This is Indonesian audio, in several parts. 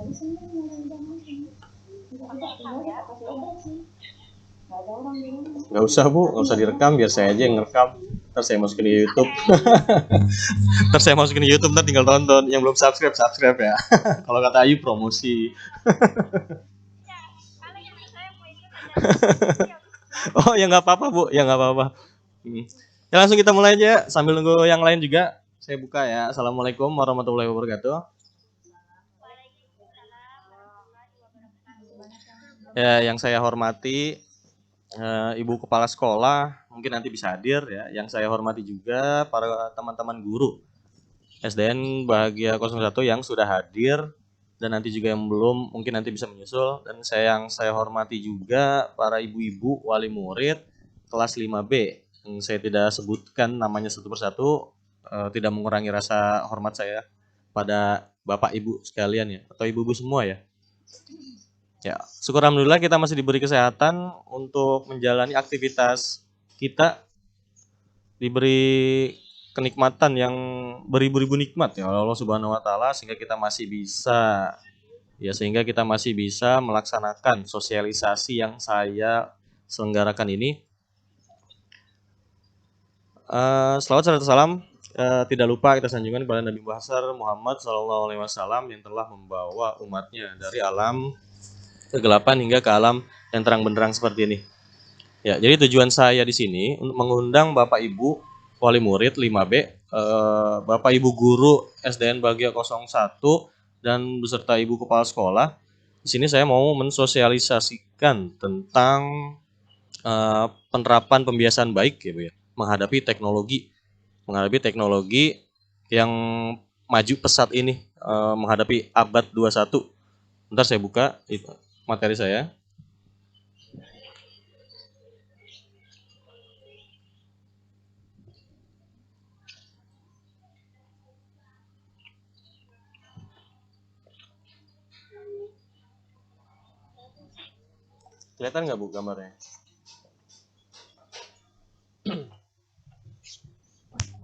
Nggak usah Bu, nggak usah direkam, biar saya aja yang ngerekam. Ntar saya masukin di YouTube. Ntar saya masukin di YouTube, ntar tinggal tonton. Yang belum subscribe, subscribe ya. Kalau kata Ayu, promosi. Oh ya nggak apa-apa Bu, ya nggak apa-apa. Ya langsung kita mulai aja sambil nunggu yang lain juga. Saya buka ya. Assalamualaikum warahmatullahi wabarakatuh. Ya, yang saya hormati Ibu Kepala Sekolah, mungkin nanti bisa hadir ya. Yang saya hormati juga para teman-teman guru SDN Bahagia 01 yang sudah hadir dan nanti juga yang belum mungkin nanti bisa menyusul. Dan yang saya hormati juga para ibu-ibu wali murid kelas 5B yang saya tidak sebutkan namanya satu persatu, tidak mengurangi rasa hormat saya pada Bapak Ibu sekalian ya, atau ibu-ibu semua ya. Ya, syukur alhamdulillah kita masih diberi kesehatan untuk menjalani aktivitas kita, diberi kenikmatan yang beribu-ribu nikmat ya Allah Subhanahu wa taala sehingga kita masih bisa melaksanakan sosialisasi yang saya selenggarakan ini. Selawat serta salam tidak lupa kita sanjungkan kepada Nabi Muhammad SAW yang telah membawa umatnya dari alam kegelapan hingga ke alam yang terang benderang seperti ini. Ya, jadi tujuan saya di sini untuk mengundang Bapak Ibu wali murid 5B, Bapak Ibu guru SDN Bahagia 01 dan beserta Ibu Kepala Sekolah. Di sini saya mau mensosialisasikan tentang penerapan pembiasaan baik ya Bu ya, menghadapi teknologi yang maju pesat ini, menghadapi abad 21. Bentar saya buka materi saya. Kelihatan nggak Bu gambarnya?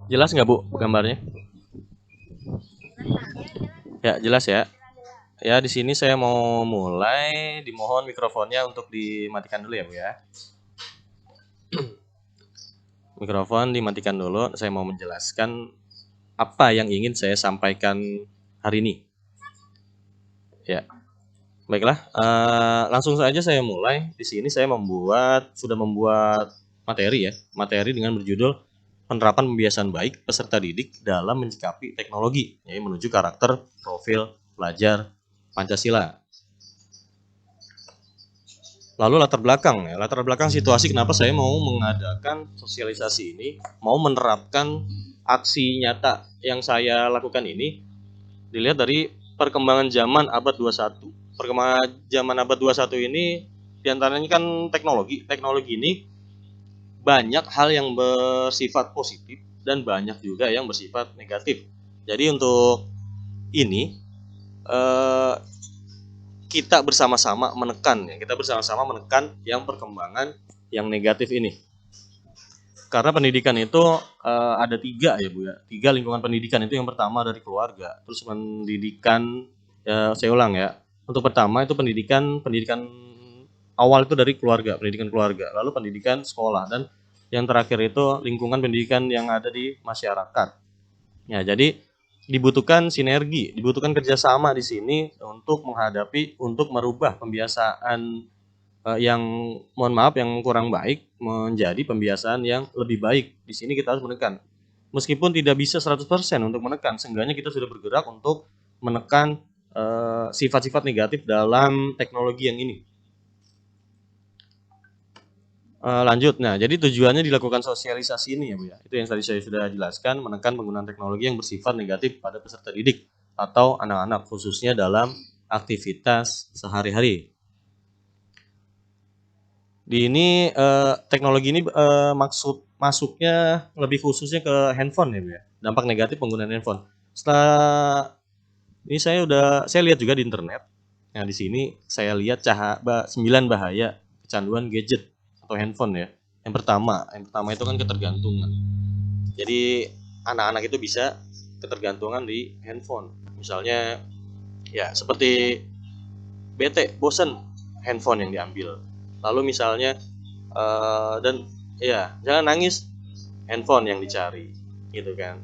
Jelas nggak Bu gambarnya? Ya jelas ya. Ya di sini saya mau mulai. Dimohon mikrofonnya untuk dimatikan dulu ya Bu ya. Mikrofon dimatikan dulu. Saya mau menjelaskan apa yang ingin saya sampaikan hari ini. Ya, baiklah. Langsung saja saya mulai. Di sini saya sudah membuat materi ya. Materi dengan berjudul penerapan pembiasaan baik peserta didik dalam menyikapi teknologi, yaitu menuju karakter profil pelajar Pancasila. Lalu latar belakang situasi kenapa saya mau mengadakan sosialisasi ini, mau menerapkan aksi nyata yang saya lakukan ini, dilihat dari perkembangan zaman abad 21. Perkembangan zaman abad 21 ini diantaranya kan teknologi. Teknologi ini banyak hal yang bersifat positif dan banyak juga yang bersifat negatif. Jadi untuk ini kita bersama-sama menekan yang perkembangan yang negatif ini. Karena pendidikan itu ada 3 ya Bu ya. 3 lingkungan pendidikan itu, yang pertama dari keluarga, terus pendidikan saya ulang ya. Untuk pertama itu pendidikan awal itu dari keluarga, pendidikan keluarga, lalu pendidikan sekolah, dan yang terakhir itu lingkungan pendidikan yang ada di masyarakat. Ya, jadi dibutuhkan sinergi, dibutuhkan kerjasama di sini untuk merubah pembiasaan yang kurang baik menjadi pembiasaan yang lebih baik. Di sini kita harus menekan. Meskipun tidak bisa 100% untuk menekan, seenggaknya kita sudah bergerak untuk menekan sifat-sifat negatif dalam teknologi yang ini. Lanjut. Nah, jadi tujuannya dilakukan sosialisasi ini ya Bu ya. Itu yang tadi saya sudah jelaskan, menekan penggunaan teknologi yang bersifat negatif pada peserta didik atau anak-anak, khususnya dalam aktivitas sehari-hari. Di ini teknologi ini masuknya lebih khususnya ke handphone ya Bu ya. Dampak negatif penggunaan handphone. Setelah ini saya lihat juga di internet. Nah, di sini saya lihat 9 bahaya kecanduan gadget atau handphone ya. Yang pertama itu kan ketergantungan. Jadi anak-anak itu bisa ketergantungan di handphone. Misalnya ya seperti bete, bosen, handphone yang diambil. Lalu misalnya dan ya jangan nangis, handphone yang dicari, gitu kan.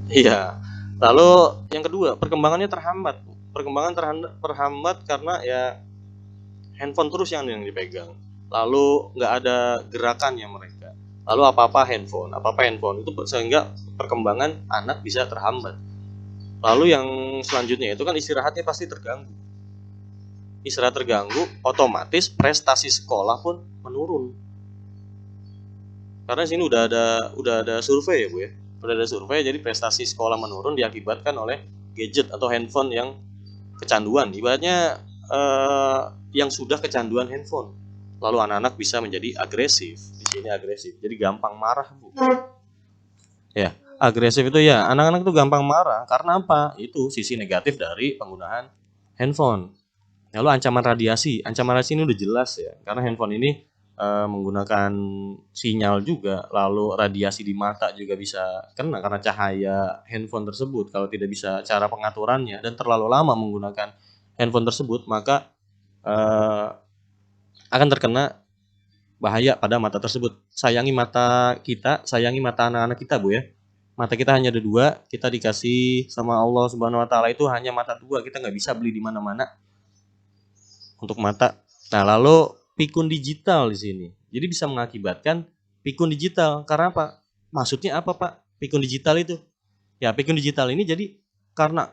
Iya. Lalu yang kedua, perkembangannya terhambat. Perkembangan terhambat karena ya handphone terus yang dipegang. Lalu nggak ada gerakannya mereka. Lalu apa-apa handphone itu sehingga perkembangan anak bisa terhambat. Lalu yang selanjutnya itu kan istirahatnya pasti terganggu. Istirahat terganggu, otomatis prestasi sekolah pun menurun. Karena sini udah ada survei ya Bu ya. Udah ada survei, jadi prestasi sekolah menurun diakibatkan oleh gadget atau handphone yang kecanduan. Ibaratnya yang sudah kecanduan handphone. Lalu anak-anak bisa menjadi agresif. Di sini agresif. Jadi gampang marah, Bu. Ya, agresif itu ya, anak-anak itu gampang marah karena apa? Itu sisi negatif dari penggunaan handphone. Lalu ancaman radiasi ini udah jelas ya, karena handphone ini menggunakan sinyal juga, lalu radiasi di mata juga bisa kena karena cahaya handphone tersebut. Kalau tidak bisa cara pengaturannya dan terlalu lama menggunakan handphone tersebut, maka akan terkena bahaya pada mata tersebut. Sayangi mata kita, sayangi mata anak-anak kita Bu ya. Mata kita hanya ada 2, kita dikasih sama Allah Subhanahu Wa Taala itu hanya mata 2, kita nggak bisa beli di mana-mana untuk mata. Nah, lalu pikun digital di sini. Jadi bisa mengakibatkan pikun digital. Karena apa? Maksudnya apa Pak? Pikun digital itu? Ya, pikun digital ini jadi karena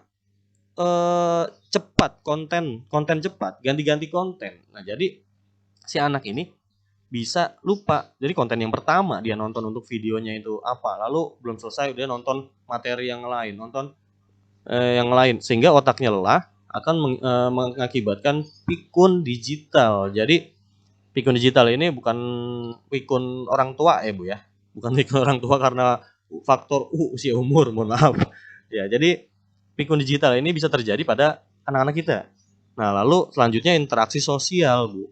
cepat konten cepat, ganti-ganti konten. Nah, jadi si anak ini bisa lupa. Jadi konten yang pertama dia nonton untuk videonya itu apa, lalu belum selesai dia nonton materi yang lain, nonton yang lain, sehingga otaknya lelah, akan mengakibatkan pikun digital. Jadi pikun digital ini bukan pikun orang tua ya Bu ya, bukan pikun orang tua karena faktor usia umur, mohon maaf. Ya, jadi pikun digital ini bisa terjadi pada anak-anak kita. Nah, lalu selanjutnya interaksi sosial Bu.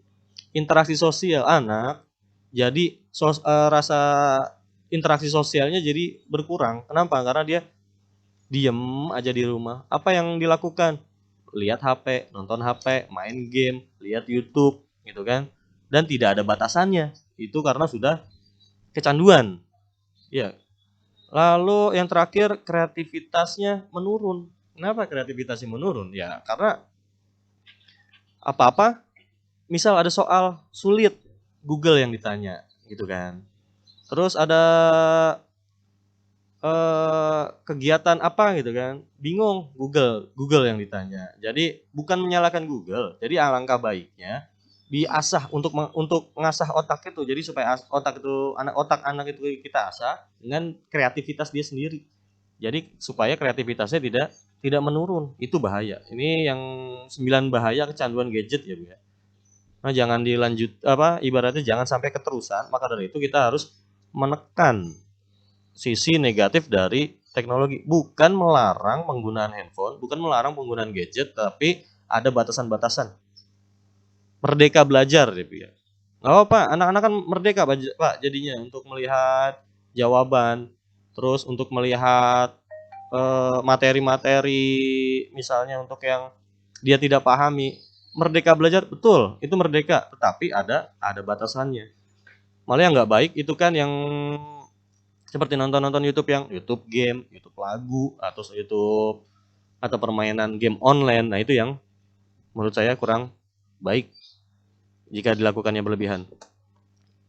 Interaksi sosial anak, jadi rasa interaksi sosialnya jadi berkurang. Kenapa? Karena dia diem aja di rumah. Apa yang dilakukan? Lihat HP, nonton HP, main game, lihat YouTube, gitu kan. Dan tidak ada batasannya. Itu karena sudah kecanduan. Ya. Lalu yang terakhir, kreativitasnya menurun. Kenapa kreativitasnya menurun? Ya, karena apa-apa, misal ada soal sulit, Google yang ditanya, gitu kan. Terus ada kegiatan apa gitu kan, bingung, Google yang ditanya. Jadi bukan menyalahkan Google, jadi alangkah baiknya diasah untuk mengasah otak itu, jadi supaya otak anak itu kita asah dengan kreativitas dia sendiri. Jadi supaya kreativitasnya tidak menurun, itu bahaya. Ini yang 9 bahaya kecanduan gadget ya Bu ya. Nah, jangan ibaratnya jangan sampai keterusan, maka dari itu kita harus menekan sisi negatif dari teknologi. Bukan melarang penggunaan handphone, bukan melarang penggunaan gadget, tapi ada batasan-batasan. Merdeka belajar ya. Nggak apa-apa, anak-anak kan merdeka Pak jadinya untuk melihat jawaban, terus untuk melihat materi-materi misalnya untuk yang dia tidak pahami. Merdeka belajar, betul, itu merdeka, tetapi ada batasannya. Malah yang nggak baik itu kan yang seperti nonton YouTube yang YouTube game, YouTube lagu, atau YouTube atau permainan game online. Nah, itu yang menurut saya kurang baik jika dilakukannya berlebihan.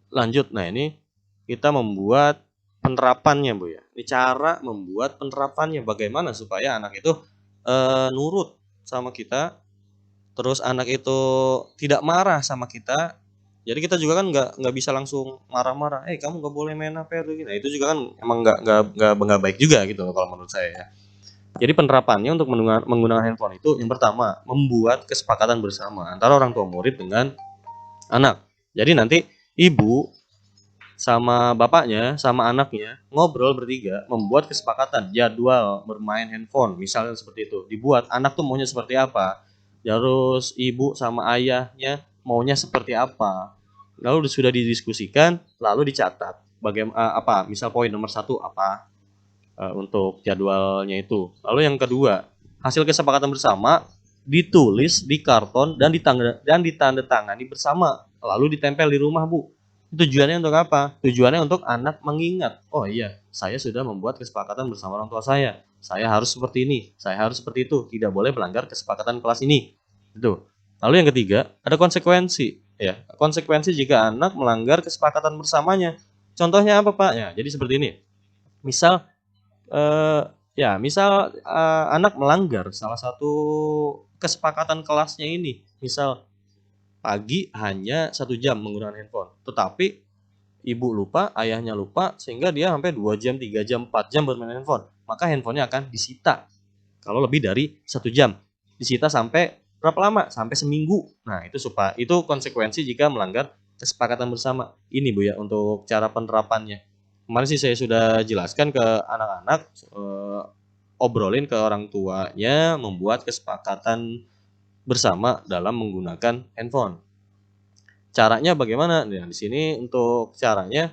Lanjut, nah ini kita membuat penerapannya Bu ya. Ini cara membuat penerapannya, bagaimana supaya anak itu nurut sama kita, terus anak itu tidak marah sama kita. Jadi kita juga kan nggak bisa langsung marah-marah, kamu nggak boleh main HP gitu. Nah, itu juga kan emang nggak baik juga gitu loh kalau menurut saya ya. Jadi penerapannya untuk menggunakan handphone itu yang pertama, membuat kesepakatan bersama antara orang tua murid dengan anak. Jadi nanti ibu sama bapaknya sama anaknya ngobrol bertiga, membuat kesepakatan jadwal bermain handphone, misalnya seperti itu. Dibuat anak tuh maunya seperti apa, terus ibu sama ayahnya maunya seperti apa, lalu sudah didiskusikan, lalu dicatat bagaimana misal poin nomor 1 apa untuk jadwalnya itu. Lalu yang kedua, hasil kesepakatan bersama ditulis di karton dan ditandatangani bersama, lalu ditempel di rumah, Bu. Tujuannya untuk apa? Tujuannya untuk anak mengingat, oh iya, saya sudah membuat kesepakatan bersama orang tua saya harus seperti ini, saya harus seperti itu, tidak boleh melanggar kesepakatan kelas ini. Itu. Lalu yang ketiga, ada konsekuensi. Ya, konsekuensi jika anak melanggar kesepakatan bersamanya. Contohnya apa, Pak? Ya, jadi seperti ini. Misal, anak melanggar salah satu kesepakatan kelasnya ini. Misal, pagi hanya 1 jam menggunakan handphone. Tetapi, ibu lupa, ayahnya lupa, sehingga dia sampai 2 jam, 3 jam, 4 jam bermain handphone. Maka handphonenya akan disita. Kalau lebih dari 1 jam. Disita sampai berapa lama? Sampai seminggu. Nah, itu konsekuensi jika melanggar kesepakatan bersama. Ini Bu ya untuk cara penerapannya. Kemarin sih saya sudah jelaskan ke anak-anak, obrolin ke orang tuanya membuat kesepakatan bersama dalam menggunakan handphone. Caranya bagaimana? Nah, di sini untuk caranya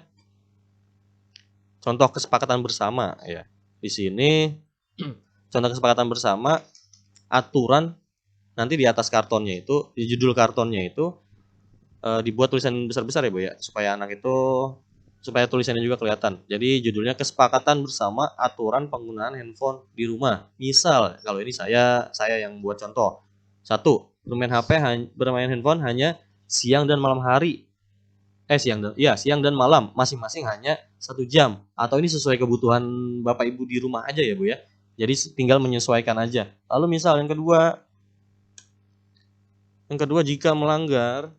contoh kesepakatan bersama ya. Di sini contoh kesepakatan bersama, aturan nanti di atas kartonnya itu, di judul kartonnya itu dibuat tulisan besar-besar ya Bu ya, supaya tulisannya juga kelihatan. Jadi judulnya kesepakatan bersama aturan penggunaan handphone di rumah. Misal kalau ini saya yang buat contoh. 1. Bermain handphone hanya siang dan malam hari. Siang dan malam masing-masing hanya 1 jam. Atau ini sesuai kebutuhan Bapak Ibu di rumah aja ya Bu ya. Jadi tinggal menyesuaikan aja. Lalu misal yang kedua jika melanggar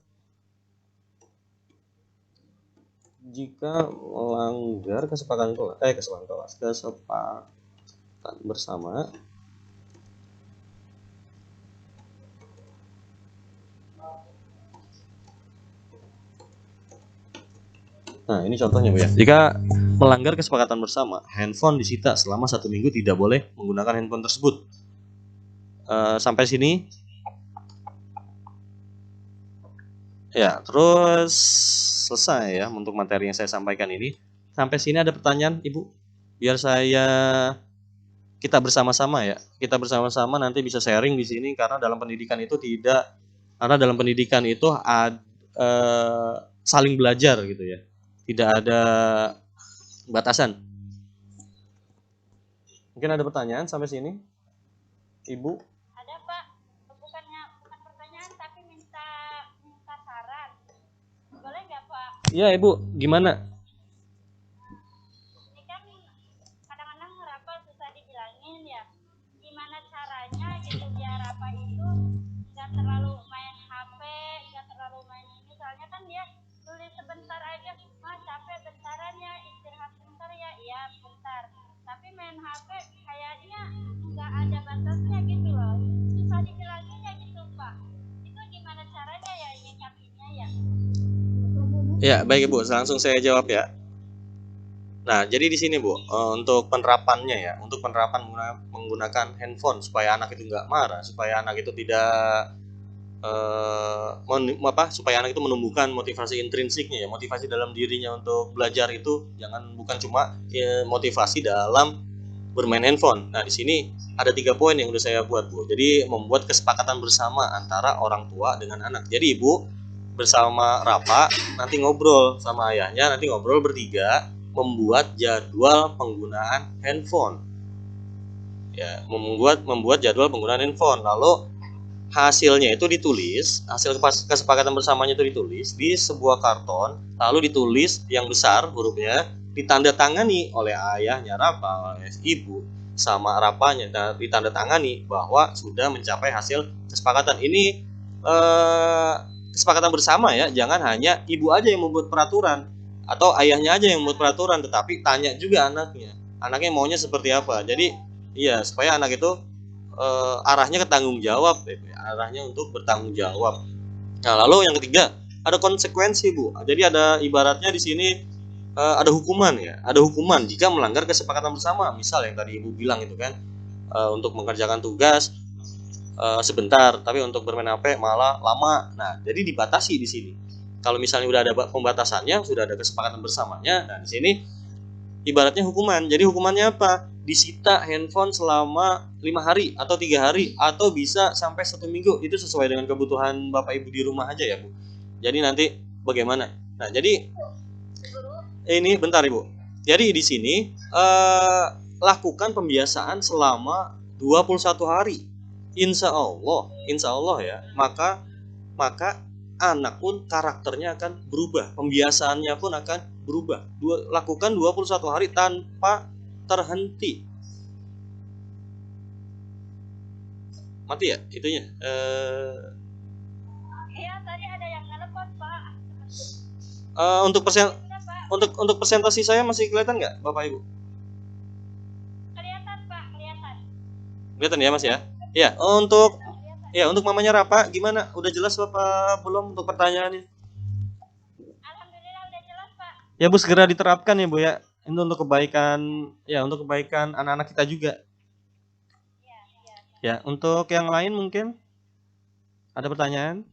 kesepakatan bersama, nah ini contohnya Bu ya. Jika melanggar kesepakatan bersama, handphone disita selama 1 minggu, tidak boleh menggunakan handphone tersebut. Sampai sini ya, terus selesai ya untuk materi yang saya sampaikan ini. Sampai sini ada pertanyaan Ibu? Biar kita bersama-sama ya. Kita bersama-sama nanti bisa sharing di sini, karena dalam pendidikan itu saling belajar gitu ya. Tidak ada batasan. Mungkin ada pertanyaan sampai sini? Ibu? Ada Pak, bukan pertanyaan tapi minta saran. Boleh nggak Pak? Iya Ibu, gimana? Ini kan kadang-kadang Rafa susah dibilangin ya. Gimana caranya gitu biar Rafa itu nggak terlalu main HP, nggak terlalu main ini. Soalnya kan dia tulis sebentar aja, Mas capek bentaran ya, istirahat bentar ya, iya bentar. Tapi main HP kayaknya nggak ada batasnya gitu loh, susah dibilanginnya gitu Pak. Itu gimana caranya ya nyikapinya ya? Ya baik Ibu, langsung saya jawab ya. Nah jadi di sini Bu, untuk penerapannya ya, untuk penerapan menggunakan handphone supaya anak itu nggak marah, supaya anak itu tidak supaya anak itu menumbuhkan motivasi intrinsiknya ya, motivasi dalam dirinya untuk belajar itu bukan cuma motivasi dalam bermain handphone. Nah di sini ada 3 poin yang udah saya buat Bu. Jadi membuat kesepakatan bersama antara orang tua dengan anak. Jadi Ibu bersama Rafa nanti ngobrol sama ayahnya, nanti ngobrol bertiga membuat jadwal penggunaan handphone. Ya, membuat jadwal penggunaan handphone. Lalu hasilnya itu ditulis, hasil kesepakatan bersamanya itu ditulis di sebuah karton, lalu ditulis yang besar hurufnya, ditandatangani oleh ayahnya Rafa, oleh ibu sama Rafanya, ditandatangani bahwa sudah mencapai hasil kesepakatan. Ini kesepakatan bersama ya, jangan hanya ibu aja yang membuat peraturan atau ayahnya aja yang membuat peraturan, tetapi tanya juga anaknya maunya seperti apa. Jadi iya, supaya anak itu arahnya ke tanggung jawab, arahnya untuk bertanggung jawab. Nah, lalu yang ketiga ada konsekuensi Bu. Jadi ada ibaratnya di sini ada hukuman ya, ada hukuman jika melanggar kesepakatan bersama. Misal yang tadi Ibu bilang itu kan, untuk mengerjakan tugas sebentar, tapi untuk bermain HP malah lama. Nah, jadi dibatasi di sini. Kalau misalnya udah ada pembatasannya, sudah ada kesepakatan bersamanya, nah di sini ibaratnya hukuman. Jadi hukumannya apa? disita handphone selama 5 hari atau 3 hari atau bisa sampai 1 minggu. Itu sesuai dengan kebutuhan Bapak Ibu di rumah aja ya Bu. Jadi nanti bagaimana? Nah jadi ini bentar Ibu. Jadi di sini lakukan pembiasaan selama 21 hari. Insya Allah ya. Maka anak pun karakternya akan berubah, pembiasaannya pun akan berubah. Lakukan 21 hari tanpa terhenti. Mati ya itunya. Iya, tadi ada yang nelpon, Pak. Untuk presentasi saya masih kelihatan nggak Bapak Ibu? Kelihatan, Pak, kelihatan. Kelihatan ya Mas ya? Ya, untuk mamanya Rapa gimana? Udah jelas Bapak belum untuk pertanyaannya? Alhamdulillah udah jelas, Pak. Ya Bu, segera diterapkan ya Bu ya. Ini untuk kebaikan anak-anak kita juga. Iya. Ya, untuk yang lain mungkin ada pertanyaan?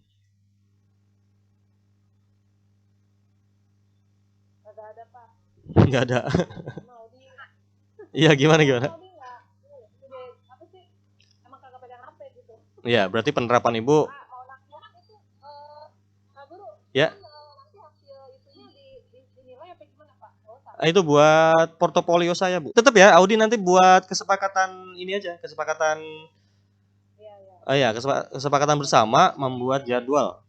Ada, Pak. Nggak ada. Iya, gimana? Emang kagak pegang HP gitu. Iya, berarti penerapan Ibu. Ya. Nanti hasil itunya dinilai apa gimana, Pak? Itu buat portofolio saya, Bu. Tetap ya, Audi nanti buat kesepakatan ini aja, kesepakatan. Iya. Kesepakatan bersama membuat jadwal.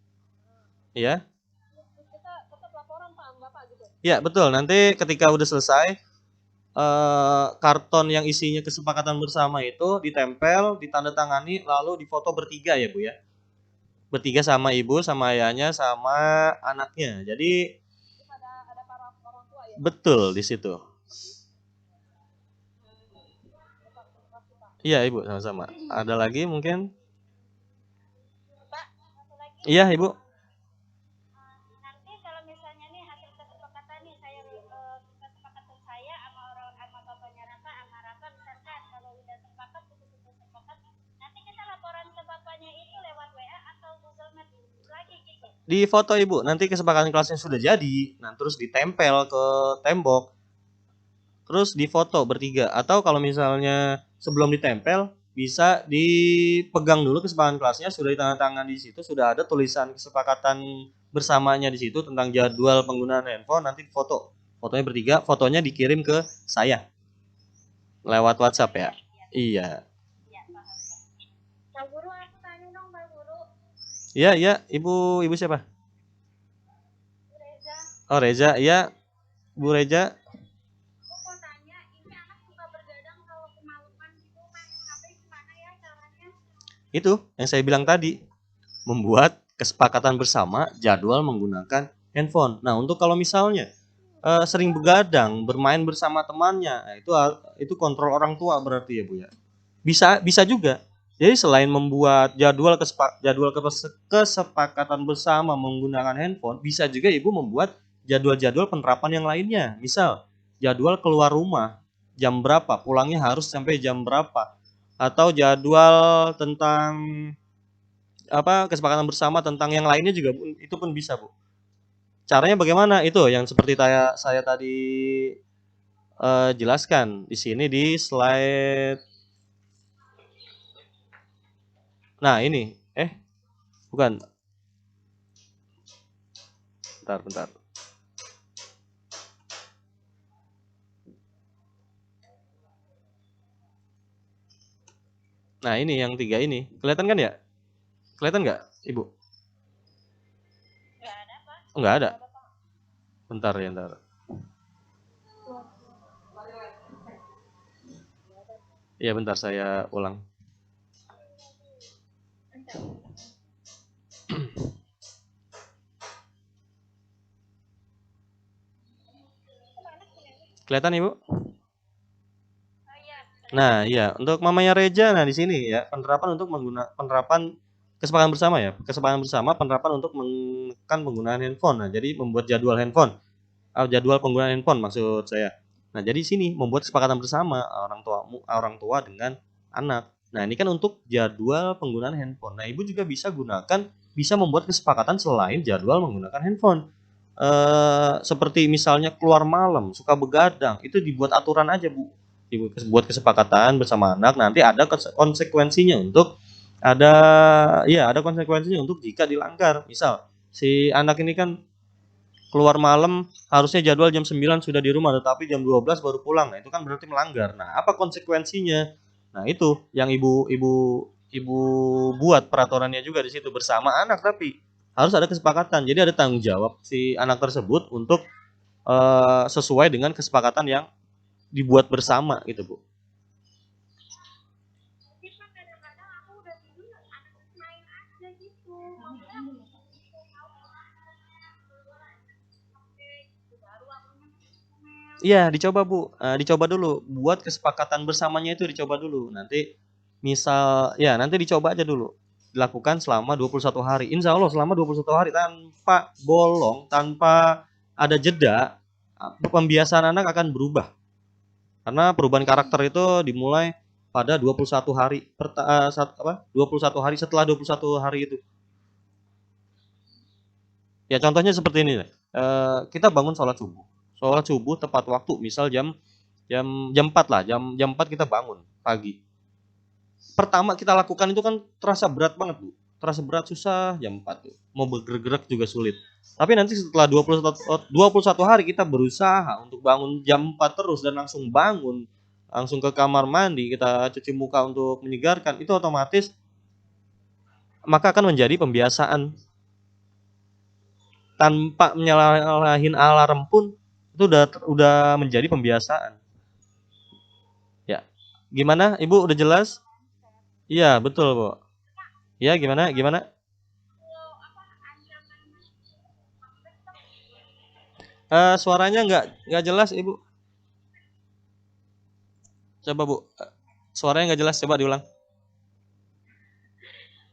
Iya. Kita tetap laporan, Pak, sama Bapak gitu. Ya, betul. Nanti ketika udah selesai karton yang isinya kesepakatan bersama itu ditempel, ditandatangani, lalu difoto bertiga ya Bu ya. Bertiga sama ibu, sama ayahnya, sama anaknya. Jadi ada para orang tua ya. Betul di situ. Iya Ibu, sama-sama. Ada lagi mungkin? Pak, satu lagi. Iya Ibu. Nanti kalau misalnya nih hasil kesepakatan nih kesepakatan saya sama bapaknya Raka sama Raka misalkan kalau udah sepakat nanti kita laporan ke bapaknya itu lewat WA atau Google Meet lagi gitu. Di foto Ibu, nanti kesepakatan kelasnya sudah jadi, nah terus ditempel ke tembok. Terus difoto bertiga, atau kalau misalnya sebelum ditempel bisa dipegang dulu kesepakatan kelasnya, sudah ditandatangan di situ, sudah ada tulisan kesepakatan bersamanya di situ tentang jadwal penggunaan handphone, nanti fotonya bertiga, fotonya dikirim ke saya lewat WhatsApp ya. Iya. Pak Guru, aku tanya dong, Pak Guru. Iya, Ibu siapa? Bu Reza. Oh, Reza, iya. Bu Reza. Aku mau tanya, ini anak suka bergadang kalau kemaluan gitu, main HP gimana ya caranya? Itu yang saya bilang tadi, membuat kesepakatan bersama jadwal menggunakan handphone. Nah, untuk kalau misalnya sering begadang, bermain bersama temannya, itu kontrol orang tua berarti ya Bu ya. Bisa juga. Jadi selain membuat jadwal kesepakatan bersama menggunakan handphone, bisa juga Ibu membuat jadwal-jadwal penerapan yang lainnya. Misal, jadwal keluar rumah, jam berapa, pulangnya harus sampai jam berapa. Atau jadwal tentang kesepakatan bersama tentang yang lainnya juga itu pun bisa, Bu. Caranya bagaimana? Itu yang seperti saya tadi jelaskan di sini di slide. Nah, ini bukan. Bentar. Nah, ini yang 3 ini. Kelihatan kan ya? Kelihatan nggak, Ibu? Nggak ada, Pak. Oh, nggak ada. Bentar. Iya, bentar saya ulang. Kelihatan Ibu? Nah, iya, untuk mamanya Reja, nah di sini ya, penerapan kesepakatan bersama ya. Kesepakatan bersama penerapan untuk menekan penggunaan handphone. Nah, jadi membuat jadwal penggunaan handphone maksud saya. Nah, jadi sini membuat kesepakatan bersama orang tua dengan anak. Nah, ini kan untuk jadwal penggunaan handphone. Nah, Ibu juga bisa membuat kesepakatan selain jadwal menggunakan handphone. Seperti misalnya keluar malam, suka begadang, itu dibuat aturan aja, Bu. ibu buat kesepakatan bersama anak, nanti ada konsekuensinya untuk ada konsekuensinya untuk jika dilanggar. Misal si anak ini kan keluar malam, harusnya jadwal jam 9 sudah di rumah tetapi jam 12 baru pulang. Nah, itu kan berarti melanggar. Nah, apa konsekuensinya? Nah, itu yang ibu buat peraturannya juga di situ bersama anak, tapi harus ada kesepakatan. Jadi ada tanggung jawab si anak tersebut untuk sesuai dengan kesepakatan yang dibuat bersama gitu, Bu. Tapi Pak, kadang-kadang aku udah tidur anak main aja gitu. Maksudnya baru aku ngomel. Iya, dicoba, Bu. Dicoba dulu. Buat kesepakatan bersamanya itu dicoba dulu. Nanti nanti dicoba aja dulu. Dilakukan selama 21 hari. Insya Allah selama 21 hari tanpa bolong, tanpa ada jeda, pembiasaan anak akan berubah. Karena perubahan karakter itu dimulai pada 21 hari 21 hari setelah 21 hari itu. Ya contohnya seperti ini. Kita bangun sholat subuh. Sholat subuh tepat waktu, misal jam jam 4 lah, jam 4 kita bangun pagi. Pertama kita lakukan itu kan terasa berat banget, Bu. Terasa berat, susah jam 4 tuh. Mau bergerak juga sulit. Tapi nanti setelah 21 hari kita berusaha untuk bangun jam 4 terus dan langsung bangun, langsung ke kamar mandi, kita cuci muka untuk menyegarkan, itu otomatis maka akan menjadi pembiasaan. Tanpa menyalahin alarm pun itu udah menjadi pembiasaan. Ya. Gimana? Ibu udah jelas? Iya, betul, Bu. Ya, gimana? Gimana? Suaranya nggak jelas, Ibu. Coba, Bu. Suaranya nggak jelas, coba diulang.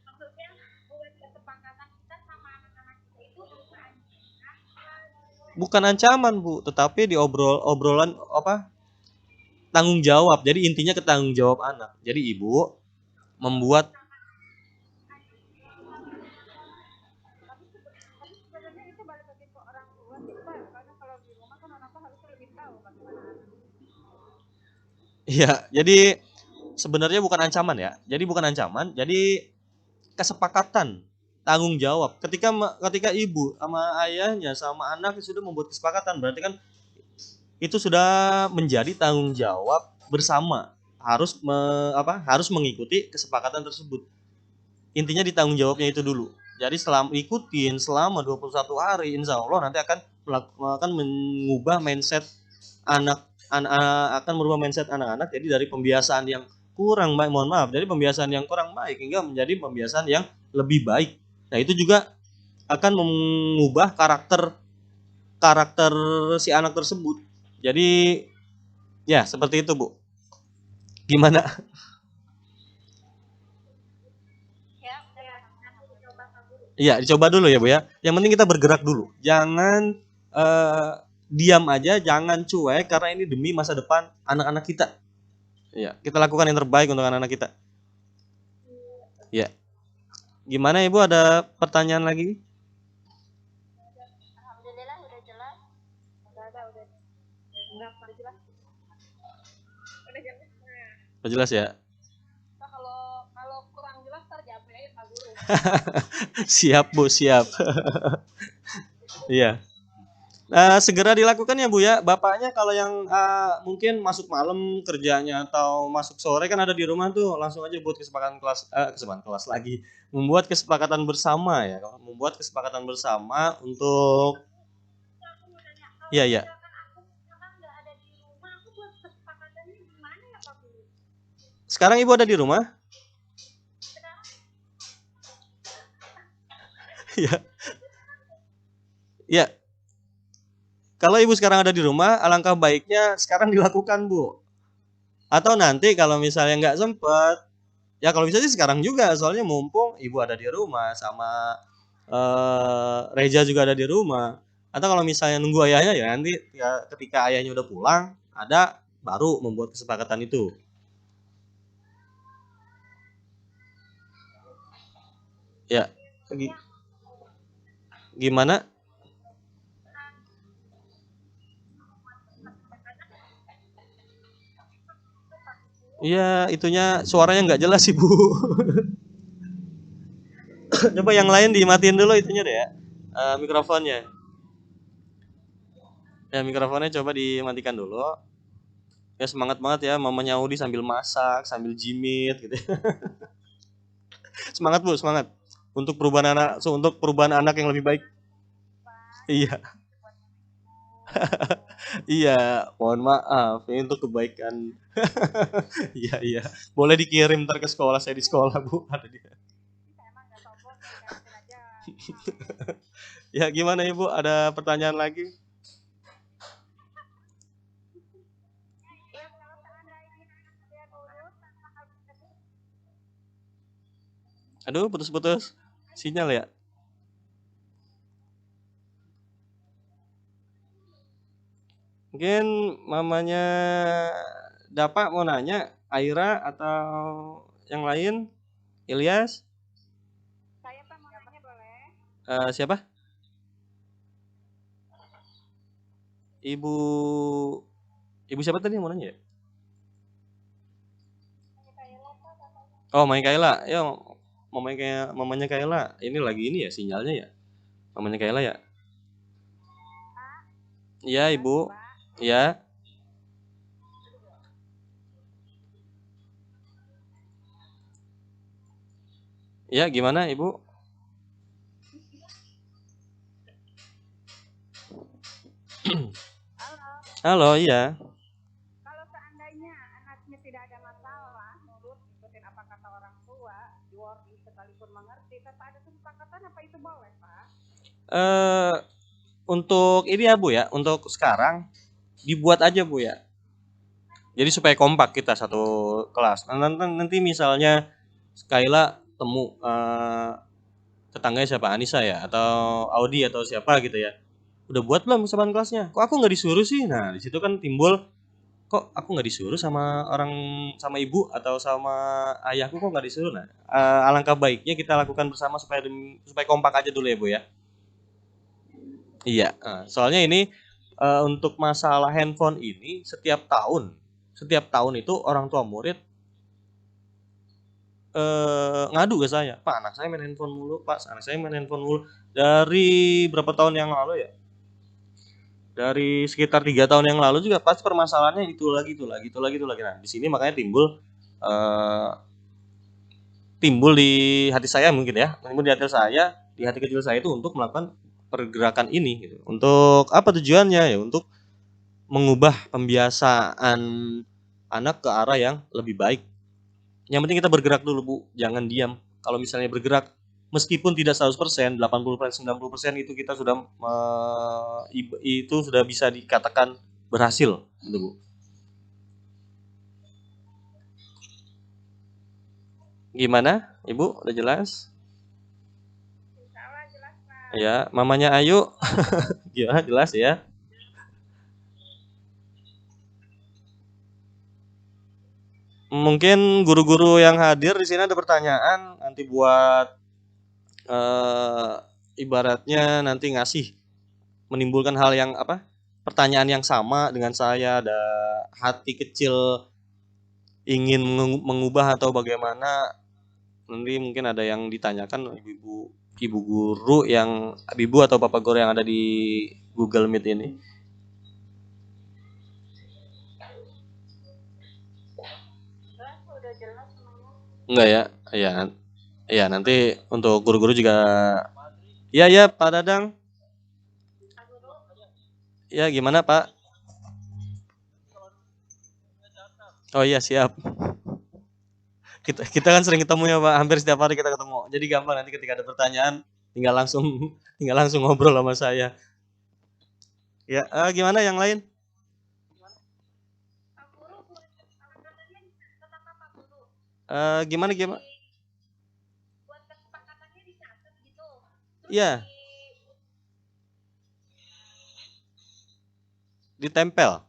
Maksudnya buat kesepakatan kita sama anak-anak kita itu Bukan ancaman, Bu, tetapi obrolan tanggung jawab. Jadi intinya ke tanggung jawab anak. Jadi Ibu membuat tapi sebenarnya itu balik lagi ke orang tua sih Pak, karena kalau di rumah kan orang tua harusnya lebih tahu bagaimana anak. ya, jadi sebenarnya bukan ancaman ya. Jadi bukan ancaman, jadi kesepakatan, tanggung jawab. Ketika ibu sama ayahnya sama anak sudah membuat kesepakatan, berarti kan itu sudah menjadi tanggung jawab bersama. Harus mengikuti kesepakatan tersebut. Intinya di tanggung jawabnya itu dulu. Jadi selama 21 hari, insya Allah nanti akan mengubah mindset akan merubah mindset anak-anak. Jadi dari pembiasaan yang kurang baik, dari pembiasaan yang kurang baik hingga menjadi pembiasaan yang lebih baik. Nah, itu juga akan mengubah karakter si anak tersebut. Jadi ya seperti itu, Bu. Gimana? Ya, nanti dicoba dulu. Iya, dicoba dulu ya, Bu ya. Yang penting kita bergerak dulu. Jangan diam aja, jangan cuek karena ini demi masa depan anak-anak kita. Iya, kita lakukan yang terbaik untuk anak-anak kita. Ya. Gimana Ibu, ada pertanyaan lagi? Alhamdulillah udah jelas. Udah enggak jelas. Udah jelas. Udah jelas ya? Nah, kalau kurang jelas ntar japri aja Pak Guru. Siap, Bu, siap. Iya. Segera dilakukan ya, Bu ya. Bapaknya kalau yang mungkin masuk malam kerjanya atau masuk sore kan ada di rumah tuh, langsung aja buat kesepakatan kelas lagi. Membuat kesepakatan bersama ya. Membuat kesepakatan bersama untuk Iya, iya. Sekarang Ibu ada di rumah? Iya. Iya. Kalau Ibu sekarang ada di rumah, alangkah baiknya sekarang dilakukan, Bu. Atau nanti kalau misalnya nggak sempet, ya kalau bisa sih sekarang juga, soalnya mumpung Ibu ada di rumah sama Reza juga ada di rumah. Atau kalau misalnya nunggu ayahnya ya nanti ya ketika ayahnya udah pulang, ada baru membuat kesepakatan itu. Ya. Gimana? Iya, itunya suaranya nggak jelas Ibu. Coba yang lain dimatiin dulu itunya deh ya. Mikrofonnya. Ya mikrofonnya coba dimatikan dulu. Ya semangat banget ya mamanya Audi sambil masak, sambil jimit gitu. Semangat Bu, semangat. Untuk perubahan anak yang lebih baik. Iya, iya. Mohon maaf, ini untuk kebaikan. Iya, iya. Boleh dikirim ntar ke sekolah, saya di sekolah Bu. Kata dia. Ya gimana Ibu? Ada pertanyaan lagi? Aduh, putus-putus. Sinyal ya? Mungkin mamanya Dapak mau nanya, Aira atau yang lain? Ilyas? Saya Pak mau nanya boleh? Siapa? Ibu Ibu siapa tadi yang mau nanya ya? Oh, Mamanya Kaila. Ya, mamanya Kaila. Ini lagi ini ya sinyalnya ya. Mamanya Kaila ya? Iya, Ibu. Iya. Iya, gimana Ibu? Halo, iya. Kalau seandainya anaknya tidak ada masalah, nurut ikutin apa kata orang tua, diwarning sekalipun mengerti, tanpa ada kesepakatan apa itu boleh, Pak? Eh untuk ini ya, Bu ya, untuk sekarang dibuat aja, Bu ya. Jadi supaya kompak kita satu kelas. Nanti misalnya Kaila temu tetangganya siapa, Anissa ya atau Audi atau siapa gitu ya. Udah buat belum kesamaan kelasnya? Kok aku nggak disuruh sih? Nah, di situ kan timbul kok aku nggak disuruh sama orang sama ibu atau sama ayahku kok nggak disuruh. Nah, alangkah baiknya kita lakukan bersama supaya kompak aja dulu ya Bu ya. Iya, soalnya ini untuk masalah handphone ini setiap tahun itu orang tua murid ngadu ke saya, Pak anak saya main handphone mulu, Pak anak saya main handphone mulu. Dari berapa tahun yang lalu ya? Dari sekitar 3 tahun yang lalu juga pas permasalahannya itu lagi, itu lagi, itu lagi, itu lagi. Nah, di sini makanya eh, timbul di hati saya mungkin ya, timbul di hati kecil saya itu untuk melakukan pergerakan ini gitu. Untuk apa tujuannya ya? Untuk mengubah pembiasaan anak ke arah yang lebih baik. Yang penting kita bergerak dulu, Bu. Jangan diam. Kalau misalnya bergerak meskipun tidak 100%, 80%, 90% itu kita sudah itu sudah bisa dikatakan berhasil, gitu, Bu. Gimana, Ibu? Udah jelas? Insya jelas, Pak. Ya, mamanya Ayu gimana jelas ya? Mungkin guru-guru yang hadir di sini ada pertanyaan nanti buat eh, ibaratnya nanti menimbulkan hal yang apa? Pertanyaan yang sama dengan saya, ada hati kecil ingin mengubah atau bagaimana, nanti mungkin ada yang ditanyakan ibu guru yang ibu atau bapak guru yang ada di Google Meet ini. Udah jelas semuanya. Enggak ya? Iya. Iya, nanti untuk guru-guru juga. Iya, ya, Pak Dadang. Ya, gimana, Pak? Oh iya, siap. Kita kan sering ketemu ya, Pak. Hampir setiap hari kita ketemu. Jadi gampang nanti ketika ada pertanyaan tinggal langsung tinggal langsung ngobrol sama saya. Ya, gimana yang lain? Gimana gimana? Buat kesepakatannya dicatat gitu. Iya, ditempel.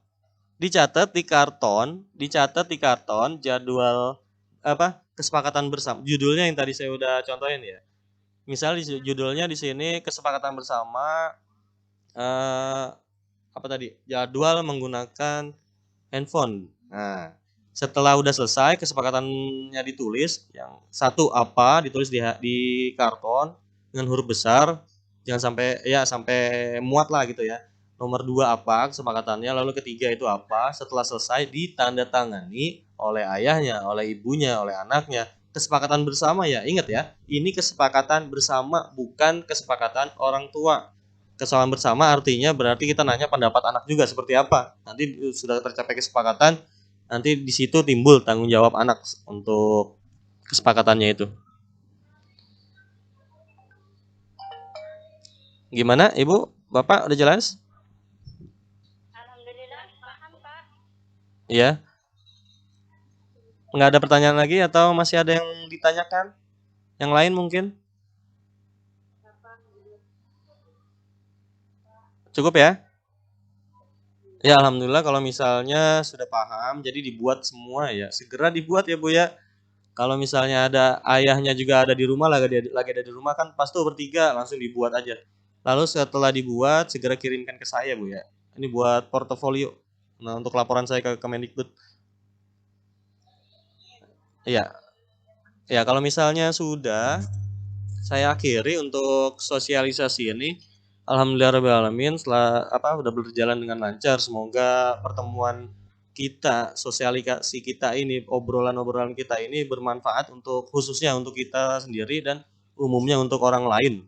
Dicatat di karton jadwal apa? Kesepakatan bersama. Judulnya yang tadi saya udah contohin ya. Misal judulnya di sini kesepakatan bersama apa tadi? Jadwal menggunakan handphone. Nah, Setelah udah selesai kesepakatannya ditulis, yang satu apa ditulis di karton dengan huruf besar, jangan sampai ya sampai muat lah gitu ya. Nomor 2 apa kesepakatannya, lalu ketiga itu apa, setelah selesai ditandatangani oleh ayahnya, oleh ibunya, oleh anaknya. Kesepakatan bersama ya, ingat ya, ini kesepakatan bersama bukan kesepakatan orang tua. Kesepakatan bersama artinya berarti kita nanya pendapat anak juga seperti apa. Nanti sudah tercapai kesepakatan, nanti di situ timbul tanggung jawab anak untuk kesepakatannya itu. Gimana, Ibu? Bapak udah jelas? Alhamdulillah paham Pak. Iya. Nggak ada pertanyaan lagi atau masih ada yang ditanyakan? Yang lain mungkin? Cukup ya? Ya, alhamdulillah kalau misalnya sudah paham, jadi dibuat semua ya. Segera dibuat ya, Bu ya. Kalau misalnya ada ayahnya juga ada di rumah, lagi ada di rumah kan pas tuh bertiga langsung dibuat aja. Lalu setelah dibuat segera kirimkan ke saya, Bu ya. Ini buat portofolio. Nah, untuk laporan saya ke Kemendikbud. Iya. Ya, kalau misalnya sudah, saya akhiri untuk sosialisasi ini. Alhamdulillahirobbilalamin, setelah udah berjalan dengan lancar. Semoga pertemuan kita, sosialisasi kita ini, obrolan-obrolan kita ini bermanfaat untuk khususnya untuk kita sendiri dan umumnya untuk orang lain.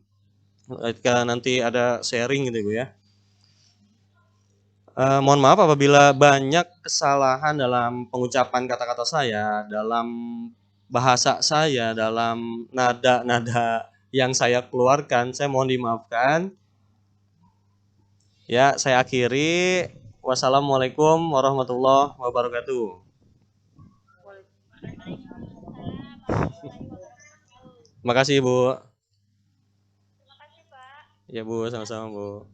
Ketika nanti ada sharing gitu ya. Mohon maaf apabila banyak kesalahan dalam pengucapan kata-kata saya, dalam bahasa saya, dalam nada-nada yang saya keluarkan, saya mohon dimaafkan. Ya, saya akhiri. Wassalamualaikum warahmatullahi wabarakatuh. Waalaikumsalam warahmatullahi wabarakatuh. Terima kasih, Bu. Terima kasih Pak. Ya, Bu, sama-sama, Bu.